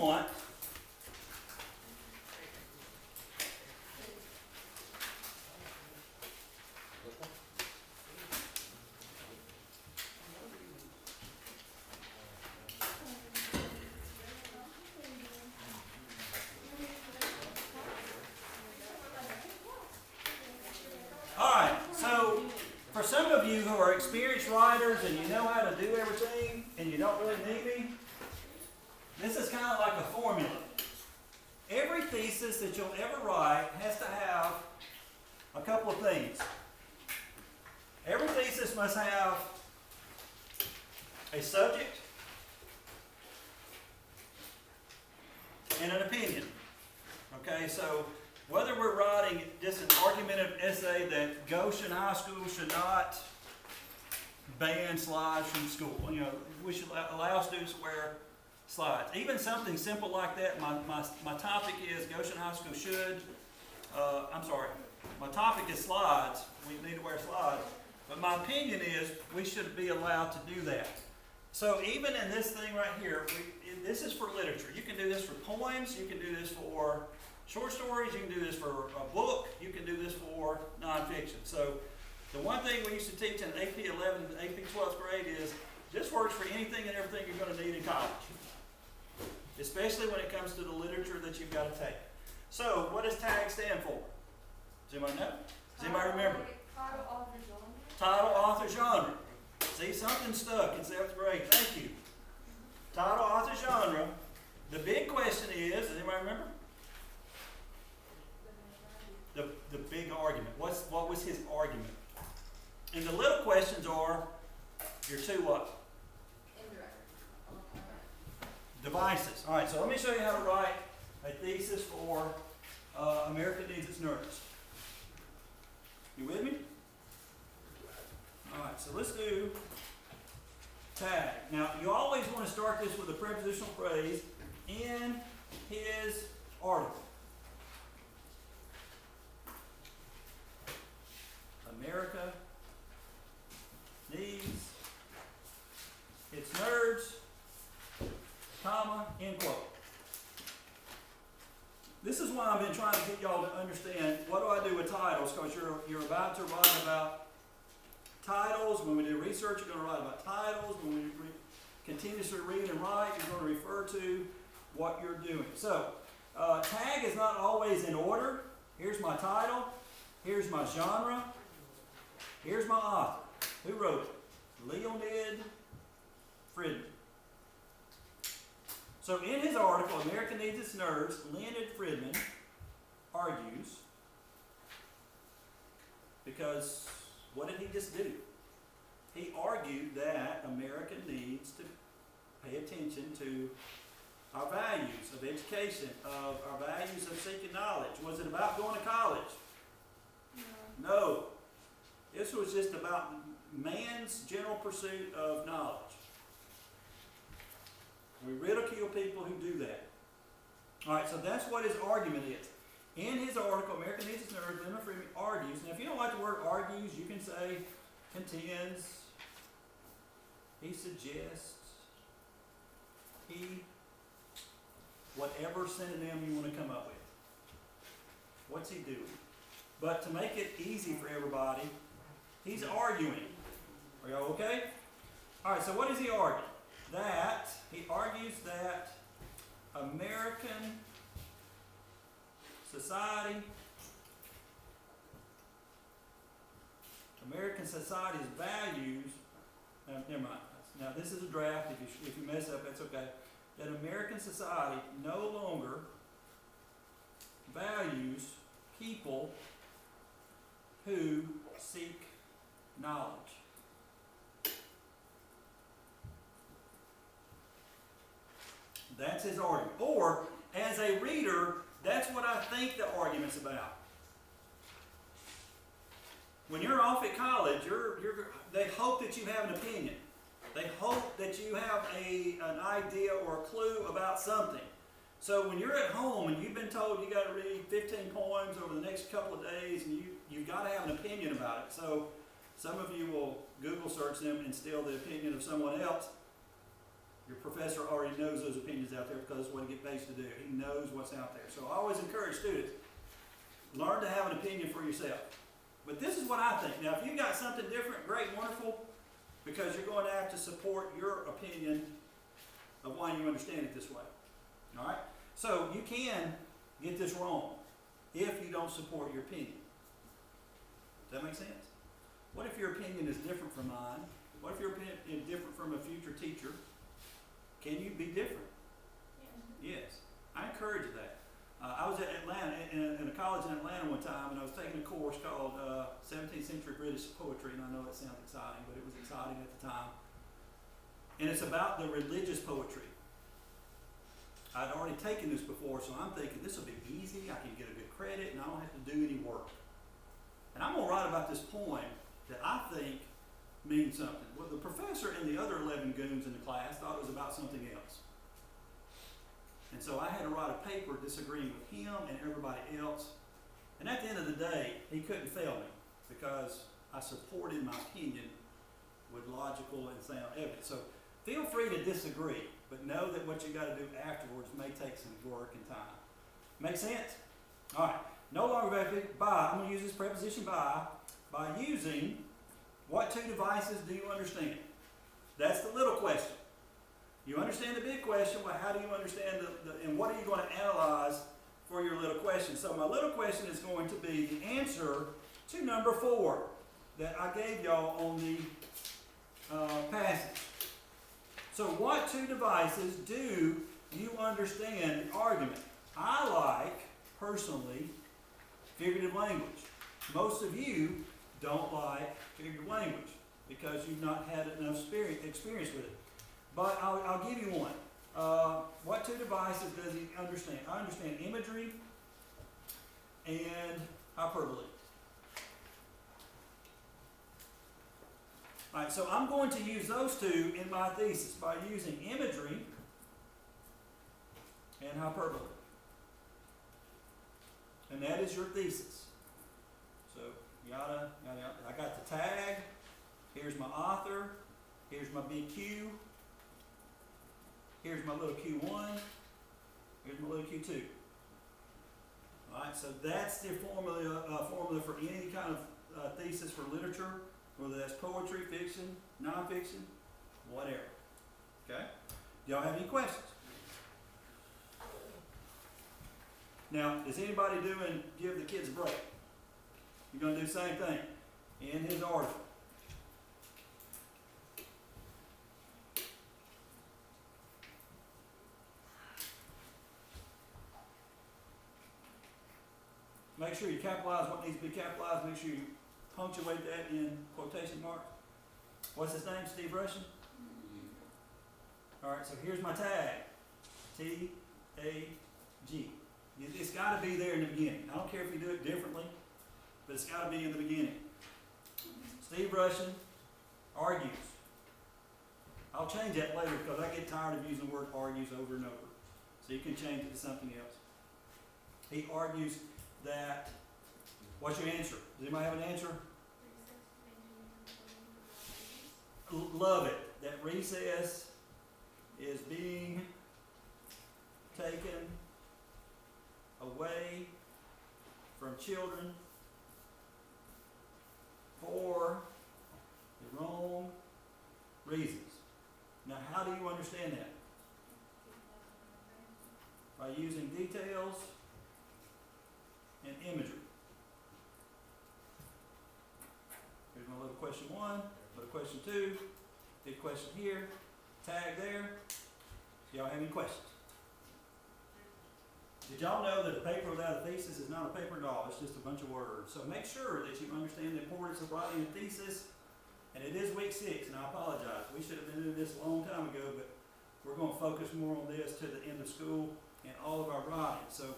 want Alright, so for some of you who are experienced writers and you know how to do everything and you don't really need me, this is kind of like a formula. Every thesis that you'll ever write has to have a couple of things. Every thesis must have a subject and an opinion. Okay, so whether we're writing just an argumentative essay that Goshen High School should not ban slides from school, we should allow students to wear slides. Even something simple like that, my topic is Goshen High School should, my topic is slides, we need to wear slides, but my opinion is we should be allowed to do that. So even in this thing right here, this is for literature. You can do this for poems, you can do this for short stories, you can do this for a book, you can do this for nonfiction. So the one thing we used to teach in AP 11 and AP 12th grade is this works for anything and everything you're going to need in college, especially when it comes to the literature that you've got to take. So what does TAG stand for? Does anybody know? Does anybody remember? Title, author, genre. Title, author, genre. See, something stuck in 7th grade. Thank you. Title, author, genre. The big question is, does anybody remember? The big argument. What was his argument? And the little questions are your two what? Indirect. Devices. All right, so let me show you how to write a thesis for America Needs Its Nerds. You with me? All right, so let's do tag. Now, you always want to start this with a prepositional phrase in his article. America needs its nerds, comma, end quote. This is why I've been trying to get y'all to understand what do I do with titles, because you're about to write about titles. When we do research, you're going to write about titles. When we continuously read and write, you're going to refer to what you're doing. So, tag is not always in order. Here's my title. Here's my genre. Here's my author. Who wrote it? Leonid Friedman. So in his article, America Needs Its Nerds, Leonid Friedman argues, because what did he just do? He argued that America needs to pay attention to our values of education, of our values of seeking knowledge. Was it about going to college? No. This was just about man's general pursuit of knowledge. We ridicule people who do that. All right, so that's what his argument is. In his article, America Needs Its Nerds, Leonid Friedman argues. Now, if you don't like the word argues, you can say contends, he suggests, he, whatever synonym you want to come up with. What's he doing? But to make it easy for everybody, he's arguing. Are y'all okay? All right, so what is he arguing? He argues that American society's values, never mind. Now this is a draft, if you mess up, that's okay. That American society no longer values people who seek knowledge. That's his argument. Or, as a reader, that's what I think the argument's about. When you're off at college, they hope that you have an opinion. They hope that you have an idea or a clue about something. So when you're at home and you've been told you got to read 15 poems over the next couple of days, and you've got to have an opinion about it. So some of you will Google search them and steal the opinion of someone else. Your professor already knows those opinions out there because that's what he gets paid to do. He knows what's out there. So I always encourage students, learn to have an opinion for yourself. But this is what I think. Now, if you got something different, great, wonderful, because you're going to have to support your opinion of why you understand it this way. All right? So you can get this wrong if you don't support your opinion. Does that make sense? What if your opinion is different from mine? What if your opinion is different from a future teacher? Can you be different? Yes. I encourage that. I was at Atlanta, in a college in Atlanta one time, and I was taking a course called 17th Century British Poetry, and I know it sounds exciting, but it was exciting at the time. And it's about the religious poetry. I'd already taken this before, so I'm thinking this will be easy, I can get a good credit, and I don't have to do any work. And I'm going to write about this poem that I think means something. Well, the professor and the other 11 goons in the class thought it was about something else. And so I had to write a paper disagreeing with him and everybody else. And at the end of the day, he couldn't fail me because I supported my opinion with logical and sound evidence. So feel free to disagree, but know that what you got to do afterwards may take some work and time. Make sense? All right. No longer by. I'm going to use this preposition by using what two devices do you understand? That's the little question. You understand the big question, well, how do you understand and what are you going to analyze for your little question? So my little question is going to be the answer to number 4 that I gave y'all on the passage. So what two devices do you understand the argument? I like, personally, figurative language. Most of you don't like figurative language because you've not had enough experience with it. But I'll give you one. What two devices does he understand? I understand imagery and hyperbole. All right, so I'm going to use those two in my thesis by using imagery and hyperbole. And that is your thesis. So, yada, yada, yada. I got the tag. Here's my author. Here's my big Q. Here's my little Q1. Here's my little Q2. All right, so that's the formula for any kind of thesis for literature, whether that's poetry, fiction, nonfiction, whatever. Okay? Do y'all have any questions? Now, is anybody give the kids a break? You're going to do the same thing in his article. Make sure you capitalize what needs to be capitalized. Make sure you punctuate that in quotation marks. What's his name? Steve Russian? All right, so here's my tag. T-A-G. It's got to be there in the beginning. I don't care if you do it differently, but it's got to be in the beginning. Steve Russian argues. I'll change that later because I get tired of using the word argues over and over. So you can change it to something else. He argues that, what's your answer? Does anybody have an answer? Love it. That recess is being taken away from children for the wrong reasons. Now, how do you understand that? By using details and imagery. Here's my little question 1, little question 2, big question here, tag there. Y'all have any questions? Did y'all know that a paper without a thesis is not a paper at all? It's just a bunch of words. So make sure that you understand the importance of writing a thesis. And it is week 6, and I apologize. We should have been doing this a long time ago, but we're going to focus more on this to the end of school and all of our writing. So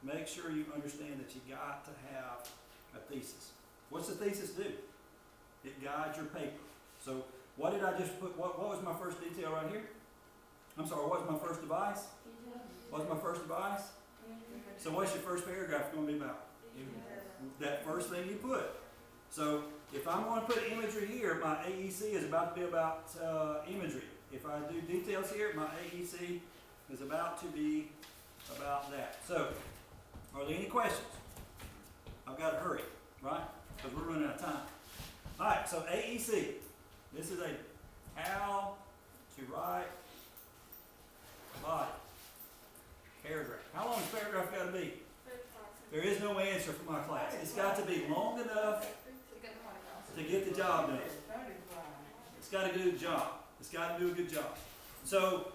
make sure you understand that you got to have a thesis. What's the thesis do? It guides your paper. So what did I just put? What was my first detail right here? I'm sorry, what was my first device? What's my first device? So what's your first paragraph going to be about? That first thing you put. So if I'm going to put imagery here, my AEC is about to be about imagery. If I do details here, my AEC is about to be about that. So, are there any questions? I've got to hurry, right? Because we're running out of time. All right, so AEC. This is a how to write body paragraph. How long is paragraph got to be? There is no answer for my class. It's got to be long enough to get the job done. It's got to do the job. It's got to do a good job. So